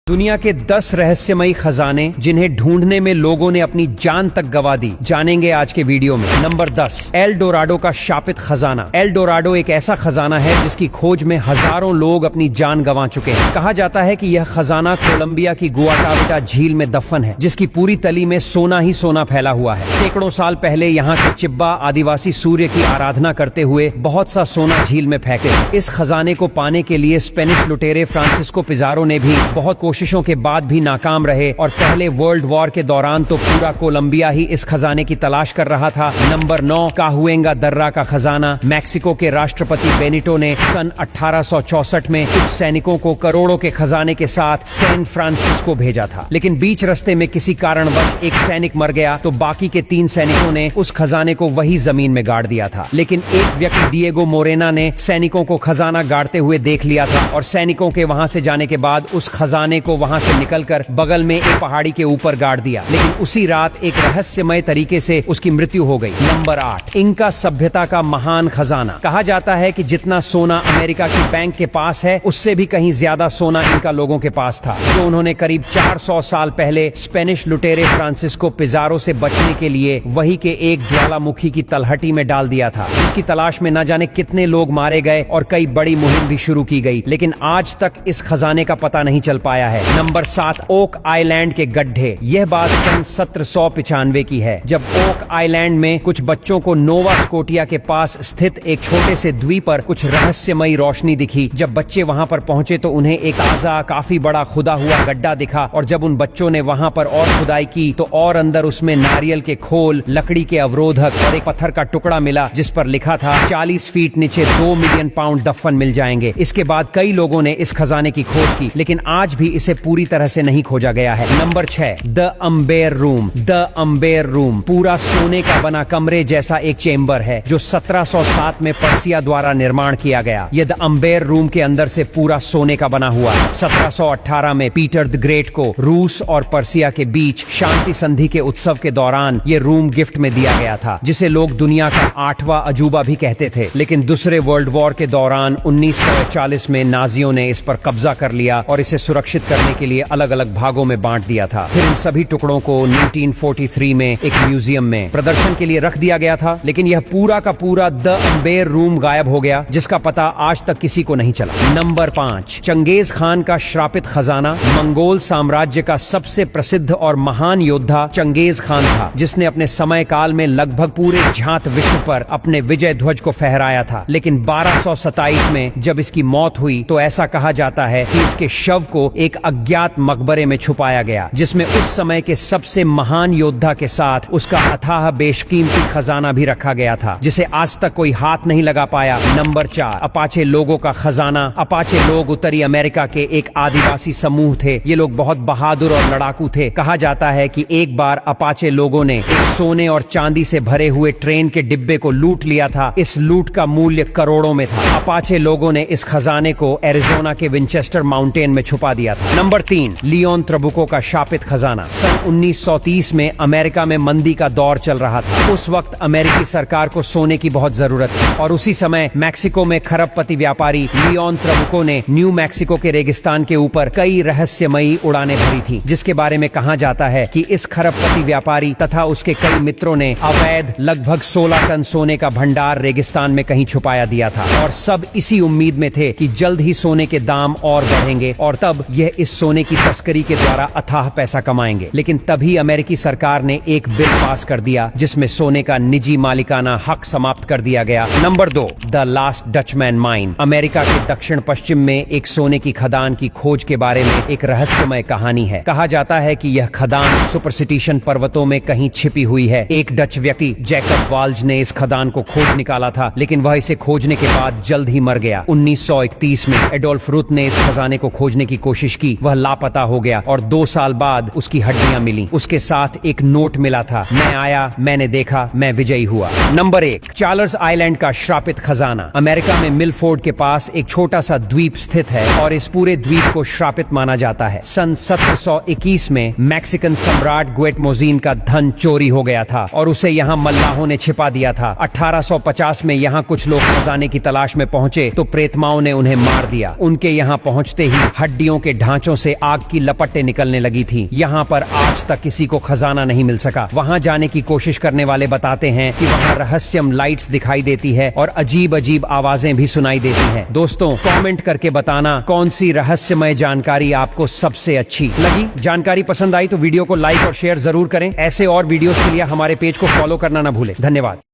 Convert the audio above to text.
दुनिया के 10 रहस्यमयी खजाने जिन्हें ढूंढने में लोगों ने अपनी जान तक गवा दी, जानेंगे आज के वीडियो में। नंबर 10, एल डोराडो का शापित खजाना। एल डोराडो एक ऐसा खजाना है जिसकी खोज में हजारों लोग अपनी जान गंवा चुके हैं। कहा जाता है कि यह खजाना कोलंबिया की गुआटाविटा झील में दफन है, जिसकी पूरी तली में सोना ही सोना फैला हुआ है। सैकड़ों साल पहले यहाँ के चिब्बा आदिवासी सूर्य की आराधना करते हुए बहुत सा सोना झील में फेंके। इस खजाने को पाने के लिए स्पेनिश लुटेरे फ्रांसिस्को पिजारो ने भी बहुत कोशिशों के बाद भी नाकाम रहे और पहले वर्ल्ड वॉर के दौरान तो पूरा कोलंबिया ही इस खजाने की तलाश कर रहा था। नंबर 9, काहुएंगा दर्रा का खजाना। मैक्सिको के राष्ट्रपति बेनिटो ने सन 1864 में कुछ सैनिकों को करोड़ों के खजाने के साथ सैन फ्रांसिस्को भेजा था, लेकिन बीच रास्ते में किसी कारणवश एक सैनिक मर गया तो बाकी के 3 सैनिकों ने उस खजाने को वही जमीन में गाड़ दिया था। लेकिन एक व्यक्ति डिएगो मोरेना ने सैनिकों को खजाना गाड़ते हुए देख लिया था और सैनिकों के वहां से जाने के बाद उस खजाने को वहां से निकलकर बगल में एक पहाड़ी के ऊपर गाड़ दिया। लेकिन उसी रात एक रहस्यमय तरीके से उसकी मृत्यु हो गई। नंबर 8, इंका सभ्यता का महान खजाना। कहा जाता है कि जितना सोना अमेरिका की बैंक के पास है, उससे भी कहीं ज्यादा सोना इंका लोगों के पास था, जो उन्होंने करीब 400 साल पहले स्पेनिश लुटेरे फ्रांसिस्को पिजारो से बचने के लिए वही के एक ज्वालामुखी की तलहटी में डाल दिया था। इसकी तलाश में न जाने कितने लोग मारे गए और कई बड़ी मुहिम भी शुरू की गई, लेकिन आज तक इस खजाने का पता नहीं चल पाया है। नंबर 7, ओक आइलैंड के गड्ढे। यह बात सन 1795 की है, जब ओक आइलैंड में कुछ बच्चों को नोवा स्कोटिया के पास स्थित एक छोटे से द्वीप पर कुछ रहस्यमयी रोशनी दिखी। जब बच्चे वहां पर पहुंचे तो उन्हें एक ताजा काफी बड़ा खुदा हुआ गड्ढा दिखा, और जब उन बच्चों ने वहां पर और खुदाई की तो और अंदर उसमें नारियल के खोल, लकड़ी के अवरोधक और एक पत्थर का टुकड़ा मिला, जिस पर लिखा था 40 फीट नीचे 2 मिलियन पाउंड दफन मिल जाएंगे। इसके बाद कई लोगों ने इस खजाने की खोज की, लेकिन आज भी इसे पूरी तरह से नहीं खोजा गया है। Number 6, the Amber room. The Amber room पूरा सोने का बना कमरे जैसा एक चेंबर है, जो 1707 में पर्सिया द्वारा निर्माण किया गया। यह द अम्बेर रूम के अंदर से पूरा सोने का बना हुआ है। 1718 में पीटर द ग्रेट को रूस और पर्सिया के बीच शांति संधि के उत्सव के दौरान यह रूम गिफ्ट में दिया गया था, जिसे लोग दुनिया का 8वां अजूबा भी कहते थे। लेकिन दूसरे वर्ल्ड वॉर के दौरान 1940 में नाजियों ने इस पर कब्जा कर लिया और इसे सुरक्षित करने के लिए अलग अलग भागों में बांट दिया था। फिर इन सभी टुकड़ों को 1943 में एक म्यूजियम में प्रदर्शन के लिए रख दिया गया था, लेकिन यह पूरा का पूरा द अम्बेर रूम गायब हो गया, जिसका पता आज तक किसी को नहीं चला। नंबर 5, चंगेज खान का श्रापित खजाना। मंगोल साम्राज्य का सबसे प्रसिद्ध और महान योद्धा चंगेज खान था, जिसने अपने समय काल में लगभग पूरे झांत विश्व पर अपने विजय ध्वज को फहराया था। लेकिन 1227 में जब इसकी मौत हुई तो ऐसा कहा जाता है कि इसके शव को एक अज्ञात मकबरे में छुपाया गया, जिसमें उस समय के सबसे महान योद्धा के साथ उसका अथाह बेशकीमती खजाना भी रखा गया था, जिसे आज तक कोई हाथ नहीं लगा पाया। नंबर 4, अपाचे लोगों का खजाना। अपाचे लोग उत्तरी अमेरिका के एक आदिवासी समूह थे। ये लोग बहुत बहादुर और लड़ाकू थे। कहा जाता है कि एक बार अपाचे लोगों ने एक सोने और चांदी से भरे हुए ट्रेन के डिब्बे को लूट लिया था। इस लूट का मूल्य करोड़ों में था। अपाचे लोगों ने इस खजाने को एरिजोना के विंचेस्टर माउंटेन में छुपा दिया था। नंबर 3, लियोन ट्रबुको का शापित खजाना। सन 1930 में अमेरिका में मंदी का दौर चल रहा था। उस वक्त अमेरिकी सरकार को सोने की बहुत जरूरत थी, और उसी समय मैक्सिको में खरबपति व्यापारी लियोन ट्रबुको ने न्यू मैक्सिको के रेगिस्तान के ऊपर कई रहस्यमयी उड़ानें भरी थी, जिसके बारे में कहा जाता है कि इस खरबपति व्यापारी तथा उसके कई मित्रों ने अवैध लगभग 16 टन सोने का भंडार रेगिस्तान में कहीं छुपाया दिया था, और सब इसी उम्मीद में थे कि जल्द ही सोने के दाम और बढ़ेंगे और तब यह इस सोने की तस्करी के द्वारा अथाह पैसा कमाएंगे। लेकिन तभी अमेरिकी सरकार ने एक बिल पास कर दिया, जिसमें सोने का निजी मालिकाना हक समाप्त कर दिया गया। Number 2, the last Dutchman mine. America के दक्षिण पश्चिम में एक सोने की खदान की खोज के बारे में एक रहस्यमय कहानी है। कहा जाता है कि यह खदान सुपरसिटिशन पर्वतों में कहीं छिपी हुई है। एक डच व्यक्ति जैकब वाल्ज ने इस खदान को खोज निकाला था, लेकिन वह इसे खोजने के बाद जल्द ही मर गया। 1931 में एडोल्फ रुथ ने इस खजाने को खोजने की कोशिश की। वह लापता हो गया और 2 साल बाद उसकी हड्डियां मिली। उसके साथ एक नोट मिला था, मैं आया, मैंने देखा, मैं विजयी हुआ। नंबर 1, चार्ल्स आइलैंड का श्रापित खजाना। अमेरिका में मिलफोर्ड के पास एक छोटा सा द्वीप स्थित है और इस पूरे द्वीप को श्रापित माना जाता है। सन 1721 में मैक्सिकन सम्राट ग्वेटमोजिन का धन चोरी हो गया था और उसे यहाँ मल्लाहों ने छिपा दिया था। 1850 में यहाँ कुछ लोग खजाने की तलाश में पहुंचे तो प्रेतमाओं ने उन्हें मार दिया। उनके यहाँ पहुंचते ही हड्डियों के ढांचे खांचों से आग की लपटें निकलने लगी थी। यहाँ पर आज तक किसी को खजाना नहीं मिल सका। वहाँ जाने की कोशिश करने वाले बताते हैं कि वहाँ रहस्यम लाइट्स दिखाई देती है और अजीब अजीब आवाजें भी सुनाई देती हैं। दोस्तों, कमेंट करके बताना कौन सी रहस्यमय जानकारी आपको सबसे अच्छी लगी। जानकारी पसंद आई तो वीडियो को लाइक और शेयर जरूर करें। ऐसे और वीडियोस के लिए हमारे पेज को फॉलो करना ना भूलें। धन्यवाद।